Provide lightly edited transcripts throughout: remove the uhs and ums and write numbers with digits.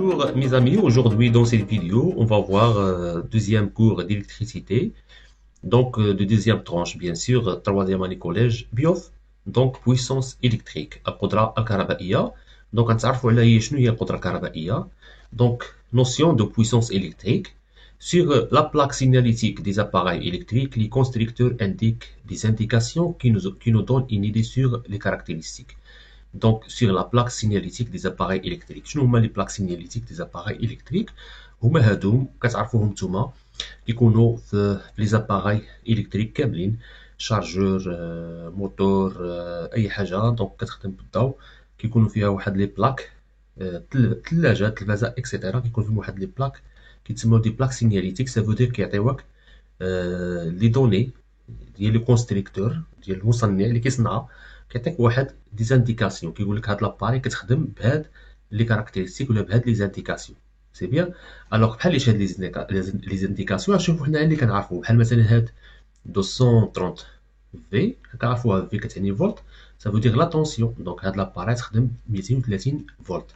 Bonjour mes amis, aujourd'hui dans cette vidéo, on va voir deuxième cours d'électricité, donc de deuxième tranche bien sûr, troisième année collège, BIOF, donc puissance électrique, القدرة الكهربائية. donc غنتعرفوا على هي شنو هي القدرة الكهربائية. donc notion de puissance électrique. Sur la plaque signalétique des appareils électriques, les constructeurs indiquent des indications qui nous donnent une idée sur les caractéristiques. Donc, sur la plaque signalétique des appareils électriques. شنو هما les plaques signalétiques des appareils électriques؟ هما هادو كتعرفوهم نتوما كيكونوا في les appareils électriques كاملين، شارجور، موتور، اي حاجه دونك كتخدم بالضوء، كيكونوا فيها واحد لي بلاك، الثلاجه، التلفازه اكسيتيرا، كيكون فيهم واحد لي بلاك كيتسموا دي بلاك سينياليتيك. سا فودير كيعطيوك لي دوني ديال لو كونستركتور، ديال المصنع اللي كيصنعها، كيعطيك واحد دي زانديكاسيون، كيقول لك هاد لاباري كتخدم بهاد لي كاركتيرستيك ولا بهاد لي زانديكاسيون. سي بيان. الوغ بحال هاد لي زانديكاسيون نشوفو حنا اللي كنعرفو، بحال مثلا هاد 230 في كنعرفوها في كتعني فولت، سا فو دير لا طونسيون، دونك هاد لاباري تخدم 230 فولت.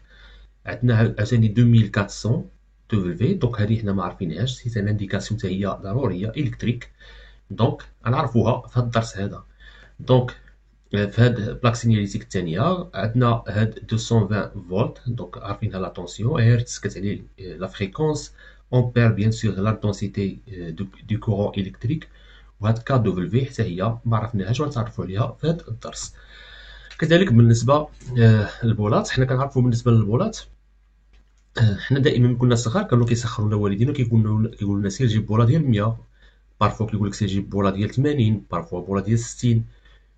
عندنا عاوتاني 2400 في، دونك هادي حنا ما عارفينهاش، سي ان انديكاسيون حتى هي ضروريه الكتريك، دونك غنعرفوها في هاد الدرس هذا. دونك في هاد بلاك سينياليتيك الثانيه عندنا هاد 220 فولت، دونك عارفينها لا طونسيون، هرتز كتعني لا فريكونس، امبير بيان سور لا دونسيتي دو كورون الكتريك، وهاد كا دبليو حتى هي ما عرفناهاش وغنتعرفوا عليها في هاد الدرس. كذلك بالنسبه للبولات، حنا كنعرفوا بالنسبه للبولات، حنا دائما ملي كنا صغار كانوا كيسخرونا والدينا كيقولوا لنا سير جيب بوله ديال 100، بارفوا كيقول لك سير جيب بوله ديال 80، بارفوا بوله ديال 60.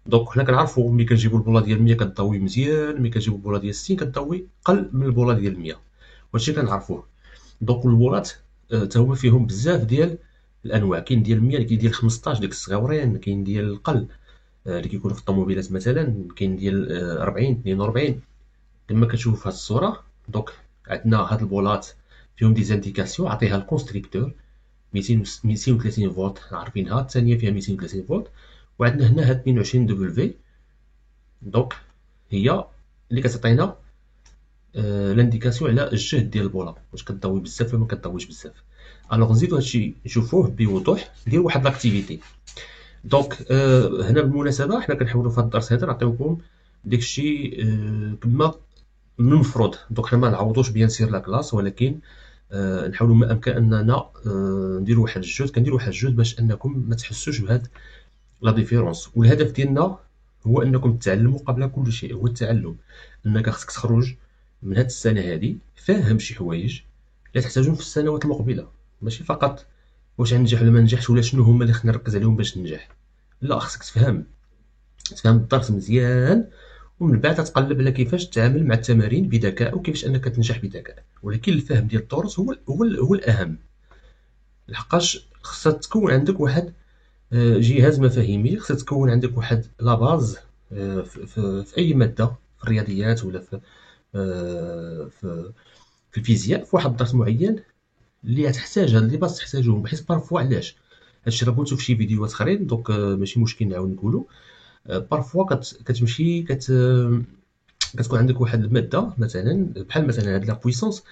دونك حنا كنعرفوا ملي كنجيبوا البوله ديال 100 كتضوي مزيان، ملي كنجيبوا البوله ديال 60 كتضوي قل من البوله ديال 100، وهادشي كنعرفوه. دونك البولات حتى هما فيهم بزاف ديال الانواع، كاين ديال 100، كاين ديال 15 ديك الصغيورين، كاين ديال القل اللي كيكونوا في الطوموبيلات مثلا، كاين ديال 40 42 كما كتشوفوا في هذه الصوره. دونك عندنا هاد البولات فيهم دي زانديكاسيون، عطيها الكونستركتور 230 فولت عارفينها، الثانيه فيها 230 فولت، وعندنا هنا هاد 22 دبليو، دونك هي اللي كتعطينا لانديكاسيون على الجهد ديال البوله، واش كتضوي بزاف ولا ما كتضويش بزاف. الوغ نزيدو هادشي نشوفوه بوضوح، نديرو واحد لاكتيفيتي. دونك هنا بالمناسبه حنا كنحاولوا في هاد الدرس هذا نعطيوكم داكشي كما من المفروض، دونك حنا ما نعوضوش بيان سير لا كلاس، ولكن نحاولوا ما امكن اننا نديروا واحد الجهد، كنديروا واحد الجهد باش انكم ما تحسوش بهاد لا ديفيرونس. والهدف ديالنا هو انكم تتعلموا قبل كل شيء، هو التعلم، انك خصك تخرج من هاد السنه هادي فاهم شي حوايج اللي تحتاجهم في السنوات المقبله، ماشي فقط واش غنجح ولا ما نجحش ولا شنو هما اللي خصنا نركز عليهم باش ننجح. لا، خصك تفهم الدرس مزيان، ومن بعد تقلب على كيفاش تتعامل مع التمارين بذكاء وكيفاش انك تنجح بذكاء. ولكن الفهم ديال الدروس هو الاهم، لحقاش خصها تكون عندك واحد جهاز مفاهيمي، خصها تكون عندك واحد لا باز في اي ماده، في الرياضيات ولا في الفيزياء، في واحد الدرس معين اللي غتحتاج هاد لي باز تحتاجهم، بحيث بارفوا علاش هادشي راه قلتو في شي فيديوهات اخرين، دونك ماشي مشكل نعاود نقولو. بارفوا كتمشي كتكون عندك واحد الماده مثلا، بحال مثلا هاد لا بويسونس،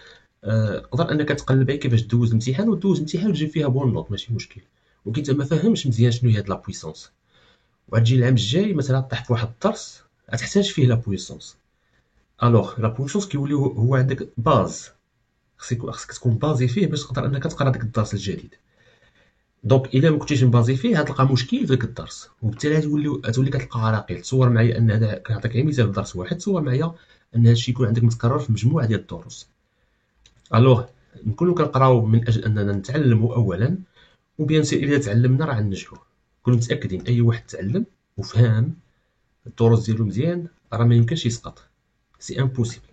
تقدر انك تقلب على كيفاش دوز الامتحان وتجيب فيها بون نوت، ماشي مشكل. ولكن انت ما فاهمش مزيان شنو هي هاد لا بويسونس، وغتجي العام الجاي مثلا طيح في واحد الدرس غتحتاج فيه لا بويسونس. الوغ لا بويسونس كيولي هو عندك باز، خصك تكون بازي فيه باش تقدر انك تقرا داك الدرس الجديد. دونك الا ما كنتيش مبازي فيه غتلقى مشكل في داك الدرس، وبالتالي غتولي كتلقى عراقيل. تصور معايا ان هذا كنعطيك غير مثال في درس واحد، تصور معايا ان هذا الشيء يكون عندك متكرر في مجموعه ديال الدروس. الوغ نكونوا كنقراو من اجل اننا نتعلموا اولا، وبيان سير الا تعلمنا راه غننجحوا. كونوا متاكدين اي واحد تعلم وفهم الدروس ديالو مزيان راه ما يمكنش يسقط، سي امبوسيبل.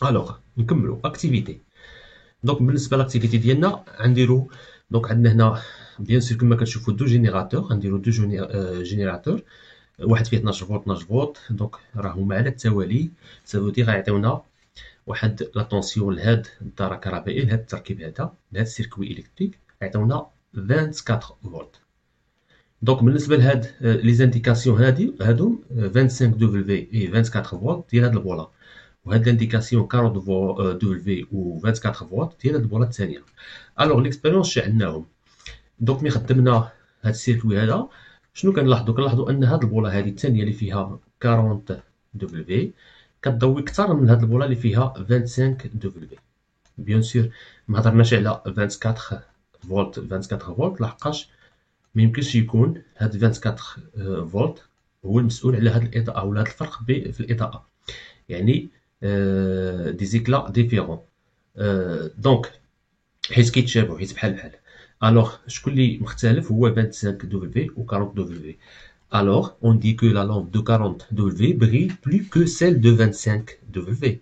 الوغ نكملوا اكتيفيتي. دونك بالنسبه لاكتيفيتي ديالنا غنديروا، دونك عندنا هنا بيان سور كما كتشوفوا دو جينيراتور، غنديروا دو جينيراتور، واحد فيه 12 فولت 12 فولت، دونك راه هما على التوالي، سافودي غيعطيونا واحد لا طونسيون لهاد الدار الكهربائي، لهاد التركيب هذا، لهاد السيركوي الكتريك غيعطيونا 24 فولت. دونك بالنسبه لهاد لي زانديكاسيون هادو 25 دبليو اي 24 فولت ديال هاد البوله. وهاد لانديكاسيون 40 دبليو و 24 فولت ديال هاد البوله الثانيه. الوغ ليكسبيريونس شعلناهم. دونك ملي خدمنا هاد السيركوي هذا شنو كنلاحظوا ان هاد البوله هذه الثانيه اللي فيها 40 دبليو كتضوي اكثر من هاد البوله اللي فيها 25 دبليو. بيان سور ما هضرناش على 24 فولت 24 فولت لحقاش ما يمكنش يكون هاد 24 فولت هو المسؤول على هاد الاضاءه ولا هاد الفرق في الاضاءه، يعني دي زيكلا ديفيرون. دونك حيت كيتشابهوا حيت بحال الوغ شكون اللي مختلف هو 25 دبليو و 40 دبليو. Alors, on dit que la lampe de 40 W brille plus que celle de 25 W.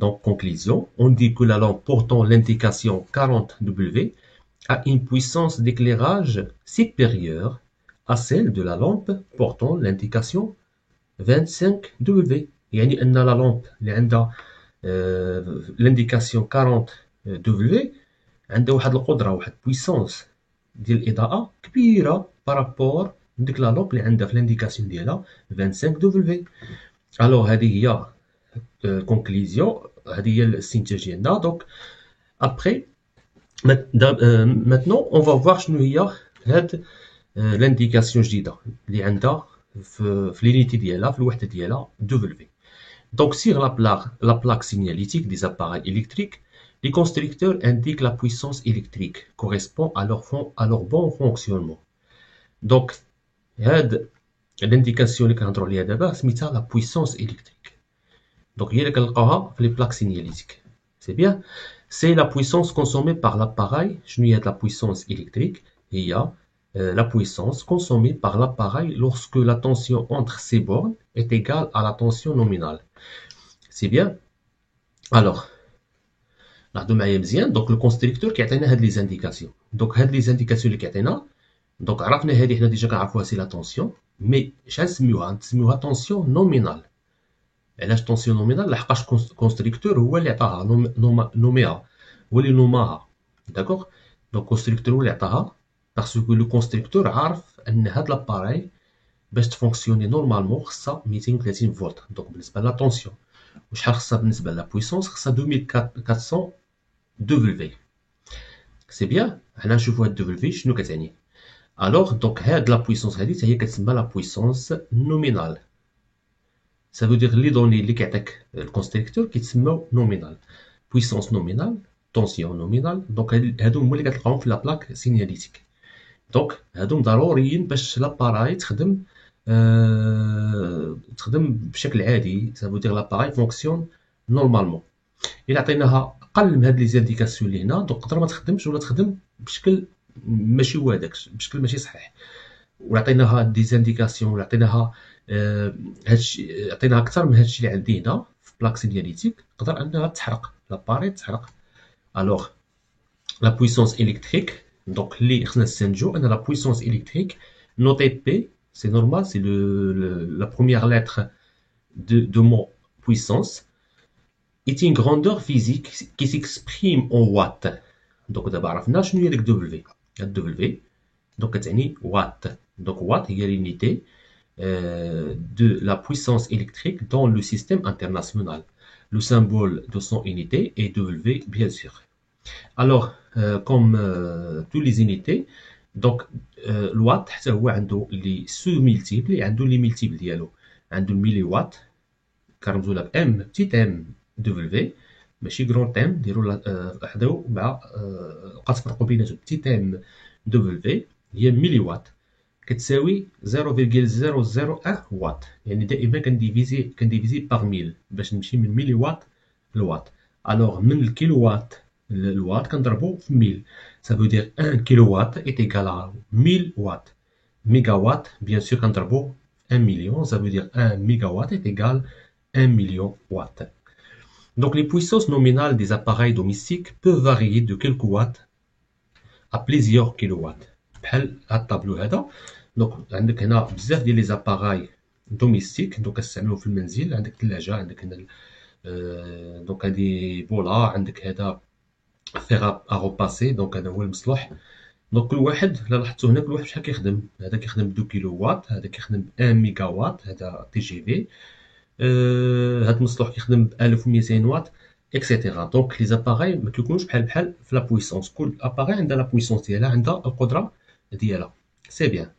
Donc, conclusion, on dit que la lampe portant l'indication 40 W a une puissance d'éclairage supérieure à celle de la lampe portant l'indication 25 W. يعني أن la lampe اللي عندها l'indication 40 W عندها واحد القدرة واحد بويسونس ديال الإضاءة كبيرة بارابور ديك لا لومب اللي عندها في لانديكاسيون ديالها 25 دبليو. الوغ هذه هي كونكليزيون، هذه هي الاستنتاج ديالنا. دونك ابخي ماتنون اون فا فوار شنو هي هاد لانديكاسيون جديده اللي عندها في لينيتي ديالها في الوحده ديالها دبليو. Donc, sur la plaque signalétique des appareils électriques, les constructeurs indiquent la puissance électrique correspond à leur bon fonctionnement. Donc, l'indication اللي كنهضروا عليها دابا سميتها la puissance électrique. Donc, هي اللي كنلقاوها في les plaques signalétiques. C'est bien. C'est la puissance consommée par l'appareil. شنو هي la puissance électrique؟ هي la puissance consommée par l'appareil lorsque la tension entre ces bornes est égale à la tension nominale. C'est bien. Alors, ناخدو معايا مزيان. دونك لو كونستركتور كيعطينا هاد لي زانديكاسيون. دونك هاد لي زانديكاسيون اللي كيعطينا دونك عرفنا هادي حنا ديجا كنعرفوها سي لا طونسيون، مي شحال نسميوها؟ نسميوها طونسيون نومينال. علاش طونسيون نومينال؟ لحقاش كونستركتور هو اللي عطاها نوميها، هو اللي نوماها. داكوغ. دونك كونستركتور هو اللي عطاها باسكو لو كونستركتور عارف ان هاد لاباراي باش تفونكسيوني نورمالمون خصها 230 فولت. دونك بالنسبه لا طونسيون وشحال خصها بالنسبه لا بويسونس؟ خصها 2400 دبليو. سي بيان. حنا نشوفوا هاد دبليو شنو كتعني. الوغ دونك هاد لا بويسونس هادي حتى هي كتسمى لا بويسونس نومينال. سا فو دير لي دوني اللي كيعطيك الكونستركتور كيتسماو نومينال. بويسونس نومينال، طونسيون نومينال. دونك هادو هما اللي كتلقاهم في لا بلاك سينياليتيك. دونك هادو ضروريين باش لاباراي تخدم بشكل عادي. سا فو دير لاباراي فونكسيون نورمالمون. الا عطيناها اقل من هاد لي زانديكاسيون اللي هنا دونك تقدر ما تخدمش ولا تخدم بشكل ماشي هو هذاك، بشكل ماشي صحيح. ولا عطيناها دي زانديكاسيون ولا عطيناها هادشي، عطيناها اكثر من هادشي اللي عندي هنا في بلاك سينياليتيك، تقدر انها تحرق لاباري تحرق. الوغ لا بويسونس الكتريك دونك اللي خصنا نستنتجو ان لا بويسونس الكتريك نوتي بي سي نورمال سي la première lettre de mot puissance est une grandeur physique qui s'exprime en watts. Donc d'abord عرفنا شنو هي ديك دبليو. هاد دبليو دونك كتعني وات. دونك وات هي l'unité de la puissance électrique dans le système international. Le symbole de son unité est W bien sûr. Alors comme tous les unités donc الوات حتى هو عنده لي سو ملتيبل، عنده لي ملتيبل ديالو. عنده الميلي وات كنرمزو لها بام بتيت ام دبليو ماشي غرون ام، ديروا حداو مع بقى تفرقوا بيناتهم. بتيت ام دبليو هي ميلي وات كتساوي 0.001 وات، يعني دائما كنديفيزي باغ 1000 باش نمشي من ميلي وات لوات. الوغ من الكيلو وات الوات كنضربو في 1000. Ça veut dire 1 kilowatt est égal à 1000 watts. Mégawatt, bien sûr, quand on 1 million, ça veut dire 1 mégawatt est égal à 1 million watts. Donc, les puissances nominales des appareils domestiques peuvent varier de quelques watts à plusieurs kilowatts. بحال هاد الطابلو هذا. دونك عندك هنا بزاف ديال لي زاباراي دوميستيك دونك كتستعملوهم في المنزل. عندك ثلاجه، عندك هنا دونك هادي بولا، عندك هذا فيغ ا روباسي دونك هذا هو المصلح. دونك كل واحد الا لاحظتو هنا كل واحد شحال كيخدم. هذا كيخدم 2 كيلو وات، هذا كيخدم 1 ميجا وات، هذا تي جي في. هاد المصلوح كيخدم ب 1200 واط اكسيتيرا. دونك لي زاباراي ما كيكونوش بحال في لا بويسونس، كل اباراي عندها لا بويسونس ديالها، عندها القدره ديالها. سي بيان.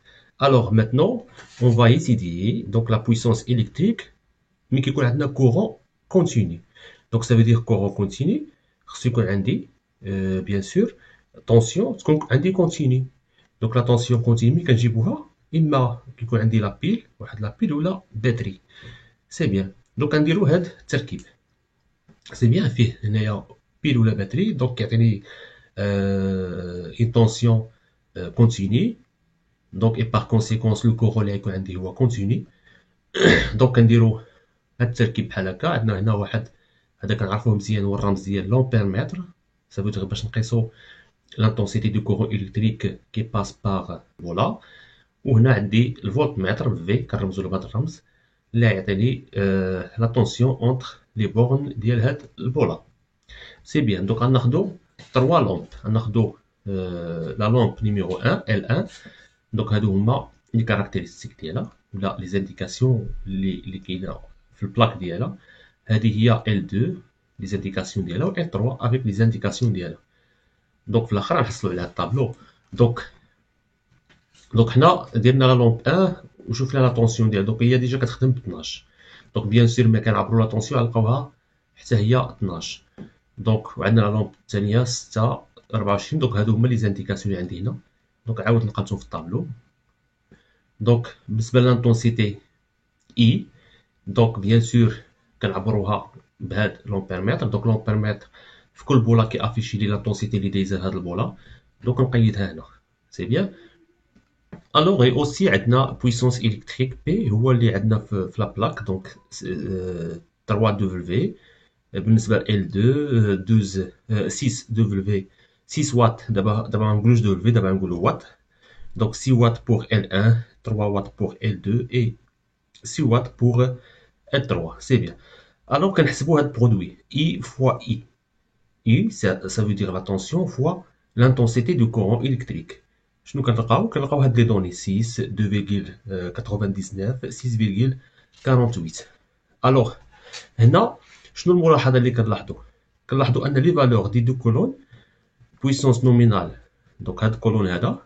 الوغ ماتنون اون فا ايتيديي دونك لا بويسونس الكتريك ملي كيكون عندنا كورون كونتيني. دونك سا فو دير كورون كونتيني خصو يكون عندي بيان سور طونسيون تكون عندي كونتيني. دونك لا طونسيون كونتيني ملي كنجيبوها اما كيكون عندي لا بيل، واحد لا بيل ولا باتري. سي بيان. دونك غنديرو هاد التركيب. سي بيان فيه هنايا بيل ولا باتري، دونك كيعطيني اون طونسيون كونتيني. دونك اي بار كونسيكونس لو كورون اللي غيكون عندي هو كونتيني. دونك كنديرو هاد التركيب بحال هكا. عندنا هنا واحد هذا كنعرفوه مزيان هو الرمز ديال لومبيرمتر، سافو دير باش نقيسو l'intensité du courant électrique qui passe par فولا. وهنا عندي الفولتمتر في كنرمزو له بهاد الرمز اللي يعطيني لا طونسيون اونتر لي بورن ديال هاد الفولا. سي بيان. دونك غناخدو 3 لومب. غناخدو لا لومب نيميرو 1 L1. دونك هادو هما لي كاركتيرستيك ديالها ولا لي زانديكاسيون اللي كاينه في البلاك ديالها. هذه هي L2 لي زانديكاسيون ديالها، و L3 افيك لي زانديكاسيون ديالها. دونك في الاخر غنحصلوا على الطابلو. دونك حنا درنا لا لومب 1 وشوفنا لا طونسيون ديالها. دونك هي ديجا كتخدم ب 12. دونك بيان سور ملي كنعبروا لا طونسيون غنلقاوها حتى هي 12. دونك وعندنا لا لومب الثانيه 6 24. دونك هادو هما لي زانديكاسيون اللي عندي هنا. دونك عاود نلقاهم في الطابلو. دونك بالنسبه للانتونسيتي اي، دونك بيان سور كنعبروها بهاد لومبيرمتر. دونك لومبيرمتر في كل بولا كيافيشي لي لانتونسيتي اللي دايزه لهاد البولا. دونك نقيدها هنا. سي بيان. الوغ اي اوسي عندنا بويسونس الكتريك بي هو اللي عندنا في لا بلاك. دونك 3 دبليو بالنسبه ل L2 12 6 دبليو 6 وات. دابا ما نقولوش دبليو، دابا نقولوا وات. دونك 6 وات بور L1، 3 وات بور L2 et 6 وات بور L3. سي بيان. الوغ كنحسبوا هاد البرودوي I fois I. I ça veut dire la tension fois l'intensité du courant électrique. شنو كنلقاو هاد لي دوني 6 2.99 6.48. الوغ هنا شنو الملاحظه اللي كنلاحظوا ان لي فالور دي دو كولون بويسونس نومينال. دونك هاد الكولون هذا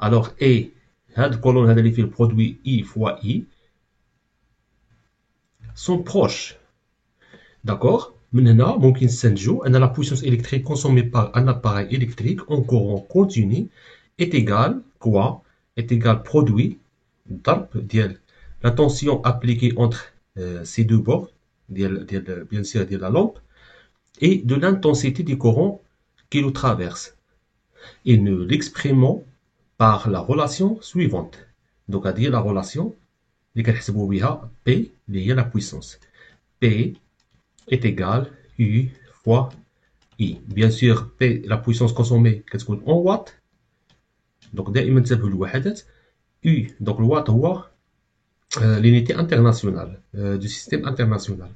الوغ اي هاد الكولون هذا اللي فيه البرودوي اي فوا اي سون بروش. داكوغ. من هنا ممكن نستنتجوا ان لا بويسونس الكتريك كونسومي بار ان اباراي الكتريك اون كورون كونتيني est égal quoi est égal produit ضرب ديال la tension appliquée entre ces deux bords ديال bien sûr ديال la lampe et de l'intensité du courant qui le traverse. Et nous l'exprimons par la relation suivante. Donc à dire la relation اللي كنحسبوا بها P اللي هي la puissance. P est égal U fois I. Bien sûr P la puissance consommée كتكون en watts. دونك دائما تنتبهوا للوحدات. U دونك الوات هو l'unité internationale du système international.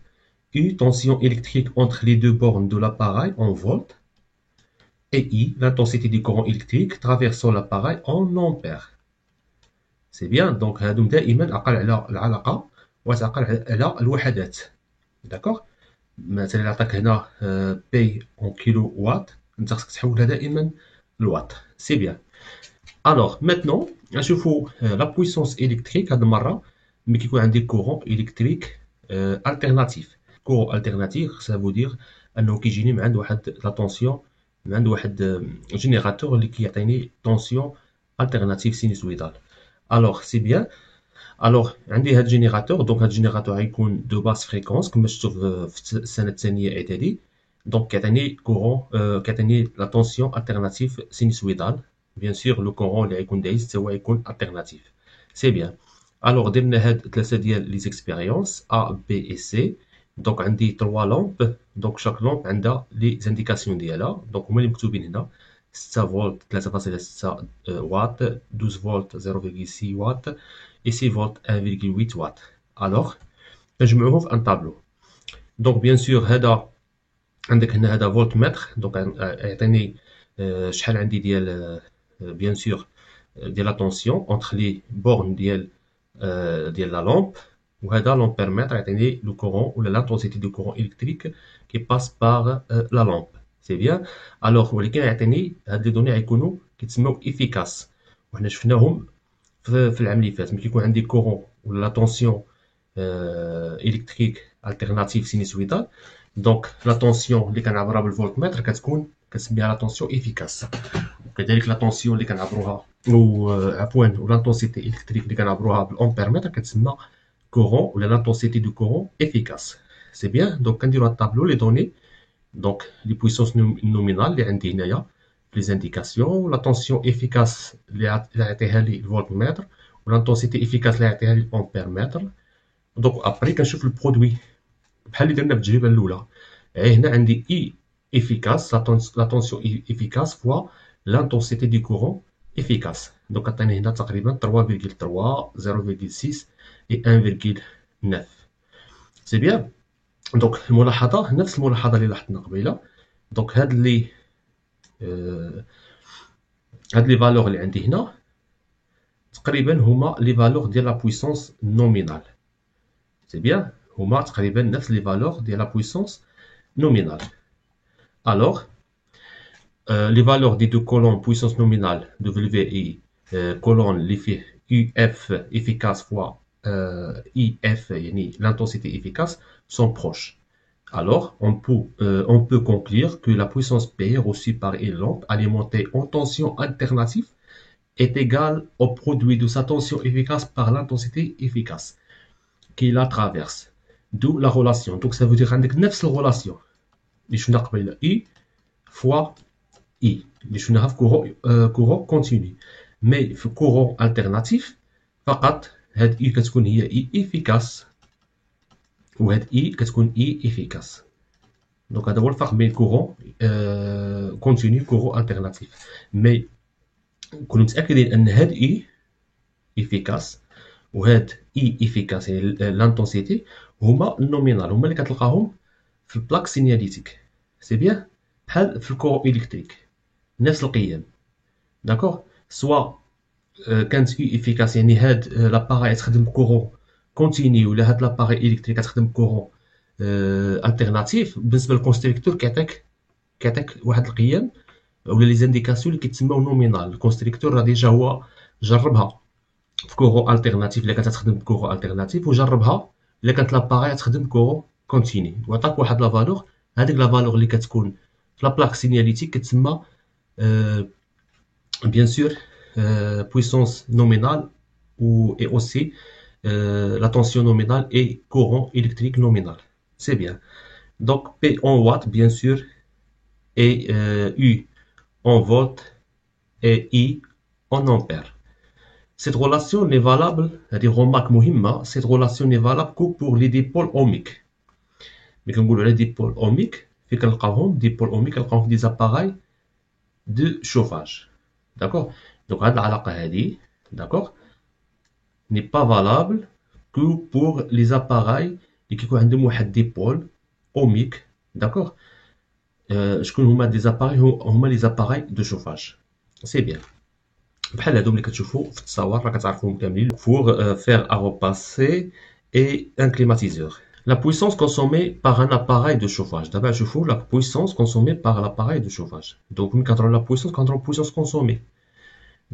U tension électrique entre les deux bornes de l'appareil en volts. Et I l'intensité du courant électrique traversant l'appareil en ampères. C'est bien. Donc هادو دائما اقل على العلاقه وتقل على الوحدات. داكوغ. مثلا عطاك هنا بي اون كيلو وات، انت خصك تحولها دائما لوات. سي بيان. الوغ ماتنون نشوفوا لا بويسونس الكتريك. هاد المره ملي كيكون عندي كورون الكتريك التيرناتيف. كورون التيرناتيف سافو دير انه كيجيني من عند واحد لا طونسيون، من عند واحد جينيراتور اللي كيعطيني طونسيون التيرناتيف سينوسويدال. الوغ سي بيان. الوغ عندي هاد الجينيراتور. دونك هاد الجينيراتور غيكون دو باس فريكونس كما شفتوا في السنه الثانيه اعدادي. دونك كيعطيني كورون كيعطيني لا طونسيون التيرناتيف سينوسويدال. بيان سور لو كورون اللي غيكون دايز حتى هو غيكون التيرناتيف. سي بيان. الوغ درنا هاد ثلاثه ديال لي زيكسبيريونس A B et C. دونك عندي 3 لومب. دونك شاك لومب عندها لي زانديكاسيون ديالها. دونك هما اللي مكتوبين هنا 6 فولت 3.6 واط، 12 فولت 0.6 واط et 6 فولت 1.8 واط. الوغ نجمعوهم في ان طابلو. دونك بيان سور هذا عندك هنا هذا فولت متر. دونك يعطيني شحال عندي ديال بيان سور ديال لا طونسيون اونتر لي بورن ديال لا لامب. وهذا l'ampèremètre يعطيني le courant ou l'intensité du courant électrique qui passe par la lampe. C'est bien. Alors ولكن يعطيني هاد لي دوني غيكونوا كيتسموا efficace. وحنا شفناهم في العام اللي فات. ملي كيكون عندي كورون ولا لا طونسيون الكتريك التيرناتيف سينوسويدال، دونك لا طونسيون اللي كنعبرها بالفولتمتر كتكون كنسميها لا طونسيون efficace. وكذلك لا طونسيون اللي كنعبروها عفوا والانتونسيتي الكتريك اللي كنعبروها بالامبيرمتر كتسمى courant ou l'intensité du courant efficace. C'est bien. Donc, quand on a le tableau, les données, donc les puissances nominales, les indications, la tension efficace, le voltmètre, ou l'intensité efficace, l'ampèremètre. Donc, après, quand je fais le produit, بحال اللي درنا في التجربه الاولى هنا عندي I efficace, la tension efficace fois l'intensité du courant efficace. Donc, عطيني هنا تقريبا 3,3, 0,6 et 1,9. C'est bien. Donc الملاحظة نفس الملاحظة اللي لاحظنا قبيلة. دونك هاد لي فالور اللي عندي هنا تقريبا هما لي فالور ديال لا بويسونس نومينال. سي بيان هما تقريبا نفس لي فالور ديال لا بويسونس نومينال. الوغ لي فالور دي دو كولون بويسونس نومينال WI كولون اللي فيه UF efficace fois IF, l'intensité efficace, sont proches. Alors, on peut conclure que la puissance P reçue par une lampe alimentée en tension alternative est égale au produit de sa tension efficace par l'intensité efficace qui la traverse. D'où la relation. Donc, ça veut dire qu'on a une relation. I fois I. On a courant continu. Mais le courant alternatif, فقط هاد I كتكون هي I efficace وهاد I كتكون I efficace. دونك هذا هو الفرق بين كورون كونتينيو كورون التيرناتيف. مي نكونو متأكدين أن هاد I efficace وهاد I efficace يعني لانتونسيتي هما نومينال، هما اللي كتلقاهم في البلاك سينياليتيك. سي بيان بحال في الكورون إلكتريك نفس القيم. داكوغ سوا كانت اي افيكاس يعني هاد لاباراي تخدم كورون كونتيني ولا هاد لاباراي الكتريك تخدم كورون التيرناتيف، بالنسبه للكونستريكتور كيعطيك واحد القيم ولا لي زانديكاسيون اللي كيتسموا نومينال. الكونستريكتور راه ديجا هو جربها في كورون التيرناتيف اللي كتخدم بكورون التيرناتيف وجربها الا كانت لاباراي تخدم كورون كونتيني وعطاك واحد لا فالور. هذيك لا فالور اللي كتكون في لا بلاك سينياليتيك كتسمى بيان سور puissance nominale et aussi la tension nominale et courant électrique nominal. C'est bien. Donc P en watts, bien sûr, et U en volts et I en ampères. Cette relation n'est valable, c'est-à-dire remarque مهمة, cette relation n'est valable que pour les dipôles ohmiques. Mais quand on dit les dipôles ohmiques, fait qu'on dipôles ohmiques, on des appareils de chauffage. D'accord? Donc, d'accord, n'est pas valable que pour les appareils qui ont un dipôle ohmique. D'accord? Je connais des appareils, les appareils de chauffage. C'est bien. بحال هادو اللي كتشوفوا في التصاور راه كتعرفوهم كاملين pour faire à repasser et un climatiseur. La puissance consommée par un appareil de chauffage. D'abord, je fous la puissance consommée par l'appareil de chauffage. Donc, quand la puissance consommée.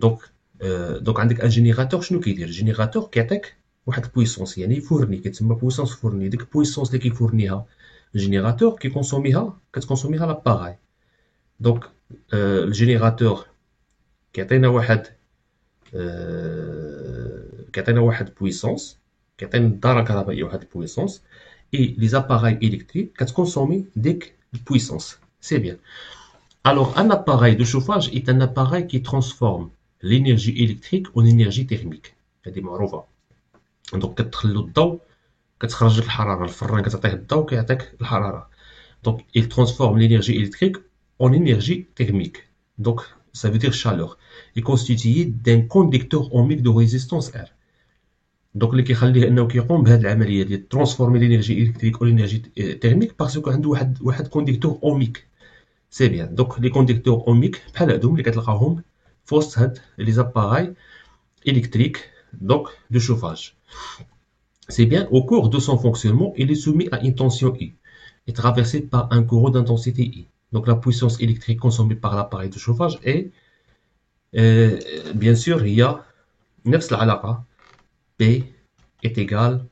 Donc عندك ان جينيراتور شنو كيدير؟ الجينيراتور كيعطيك واحد البويسونس يعني يفورني كيتسمى بويسونس فورني. ديك البويسونس اللي كيفورنيها الجينيراتور كتكونسوميها لاباراي. دونك الجينيراتور كيعطينا واحد بويسونس، كيعطينا الدارة الكهربائية واحد البويسونس اي لي زاباراي الكتريك كتكونسومي ديك البويسونس. سي بيان. Alors, un appareil de chauffage est un appareil qui transforme l'énergie électrique en énergie thermique. هذه معروفة. دونك كتدخلو الضوء كتخرج لك الحرارة، الفران كتعطيه الضوء كيعطيك الحرارة. Donc, il transforme l'énergie électrique en énergie thermique. Donc, ça veut dire chaleur. Il est constitué d'un conducteur ohmique de résistance R. Donc, اللي كيخليه انه كيقوم بهذه العملية ديال transformer l'énergie électrique en énergie thermique parce que عنده واحد conducteur ohmique. C'est bien. Donc, les conducteurs ohmiques, بحال هادو اللي كتلقاهم في وسط هاد les appareils électriques donc de chauffage. C'est bien, au cours de son fonctionnement, il est soumis à une tension I et traversé par un courant d'intensité I. Donc la puissance électrique consommée par l'appareil de chauffage est, bien sûr, il y a نفس العلاقة P est égal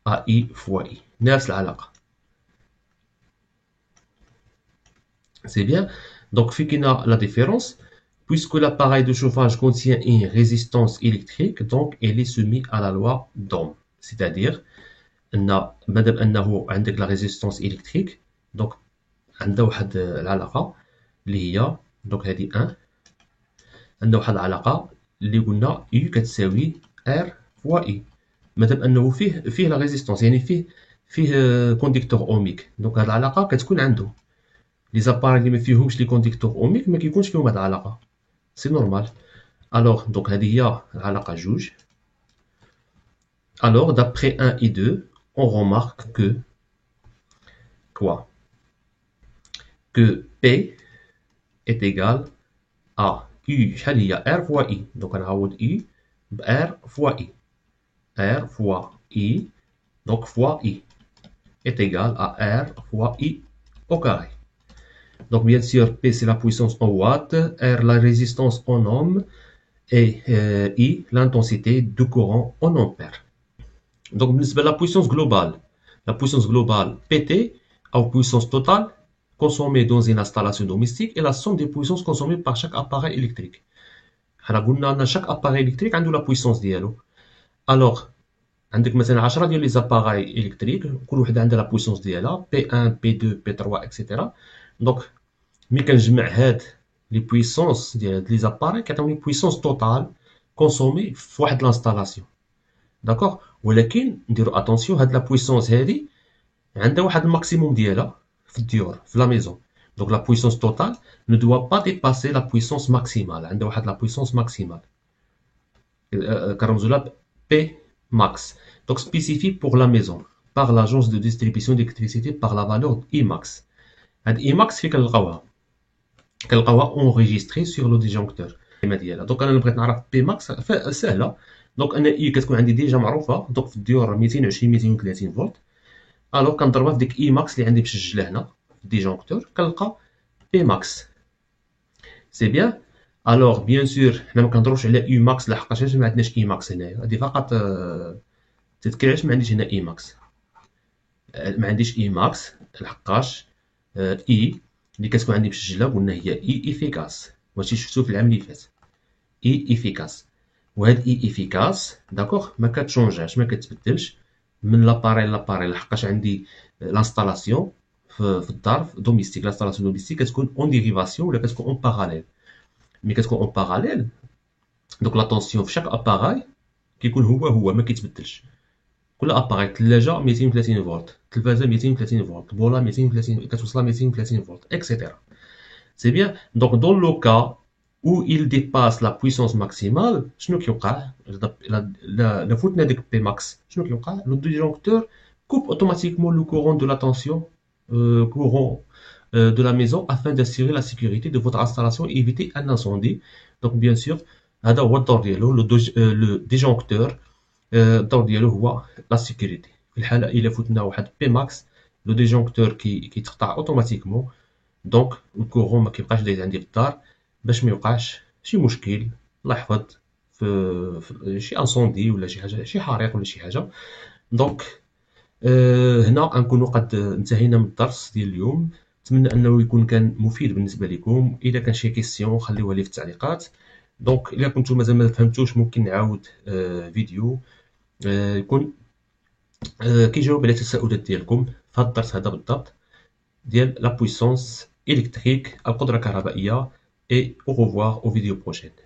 à I fois I. نفس العلاقة. C'est bien. Donc, fikina la différence, puisque l'appareil de chauffage contient une résistance électrique, donc elle est soumise à la loi d'Ohm. C'est-à-dire, مادام انه عندك la résistance électrique, donc عندها واحد العلاقة اللي هي donc هذه 1 عندها واحد العلاقة اللي قلنا U كتساوي R fois I. مادام انه فيه لا ريزيستونس يعني فيه كونديكتور اوميك، دونك هاد العلاقة كتكون عنده. لي زاباري اللي ما فيهمش لي كونديكتور اوميك ما كيكونش فيهم هاد العلاقة، سي نورمال. الوغ دونك هذه هي العلاقة جوج. الوغ d'après 1 et 2 on remarque que quoi? Que P est égal à U شحال هي R fois I. دونك غنعوض U ب R fois I. R fois I donc fois I est égal à R fois I au carré. Donc bien sûr P c'est la puissance en watts, R la résistance en ohms et I l'intensité du courant en ampères. Donc la puissance globale PT ou puissance totale consommée dans une installation domestique est la somme des puissances consommées par chaque appareil électrique. Chaque appareil électrique a la puissance ديالو. Alors عندك مثلا 10 ديال لي زاباراي الكتريك، كل وحده عندها لا بويسونس ديالها بي 1 بي 2 بي 3 اكسيتيرا. دونك ملي كنجمع هاد لي بويسونس ديال هاد لي زاباراي كيعطيوني بويسونس توتال كونسومي في واحد لانستالاسيون. داكوغ، ولكن نديرو اتونسيون هاد لا بويسونس هادي عندها واحد الماكسيموم ديالها في الديور في لا ميزون. دونك لا بويسونس توتال ne doit pas dépasser la puissance maximale. عندها واحد لا بويسونس ماكسيمال كنرمزو لها بي max, donc spécifié pour la maison par l'agence de distribution d'électricité par la valeur Imax. Imax fait qu'elle enregistré sur le disjoncteur. Donc انا بغيت نعرف بي ماكس سهله. دونك انا اي كتكون عندي ديجا معروفه، دونك في الديور 220 230 فولت. الوغ كنضربها في ديك اي ماكس اللي عندي مسجله هنا في الديجونكتور كنلقى بي ماكس. سي بيان. الوغ بيان سور حنا ما كنهضروش على اي ماكس لحقاش ما عندناش اي ماكس هنايا، هادي فقط تذكر علاش ما عنديش هنا اي ماكس. ما عنديش اي ماكس لحقاش اي اللي كتكون عندي مسجله قلنا هي اي افيكاس، ماشي شفتو في العام اللي فات اي افيكاس. وهاد اي افيكاس داكوغ ما كتشونجاش ما كتبدلش من لاباري لاباري لحقاش عندي لانستالاسيون في الدار دوميستيك. لانستالاسيون دوميستيك كتكون اون ديريفاسيون ولا كتكون اون باراليل. ملي كتكون اون باراليل دونك لا طونسيون في شاك اباراي كيكون هو ما كيتبدلش. كل اباراي ثلاجه 230 فولت، تلفازه 230 فولت، بولا 230 كتوصل 230 فولت اكسيتيرا. سي بيان. دونك دون لو كا où il dépasse la puissance maximale شنو كيوقع؟ لا فوتنا ديك بي ماكس شنو كيوقع؟ لو ديجونكتور coupe automatiquement le courant de la tension courant de la maison afin d'assurer la sécurité de votre installation et éviter un incendie. Donc bien sûr هذا هو الدور ديالو لو ديجونكتور. الدور ديالو هو لا سيكوريتي. في الحاله الا فتنا واحد بي ماكس لو ديجونكتور كيتقطع اوتوماتيكمون، دونك الكورون ما كيبقاش دايز عندي في الدار باش ما يوقعش شي مشكل، الله يحفظ في شي انسوندي ولا شي حاجه، شي حريق ولا شي حاجه. دونك هنا غنكونوا قد انتهينا من الدرس ديال اليوم. نتمنى انه يكون كان مفيد بالنسبه لكم. اذا كان شي كيسيون خليوها لي في التعليقات. دونك الا كنتو مازال ما فهمتوش ممكن نعاود فيديو يكون كيجاوب على التساؤلات ديالكم في هذا الدرس هذا بالضبط ديال لا بويسونس électrique القدره الكهربائيه. et au revoir aux vidéos prochaines.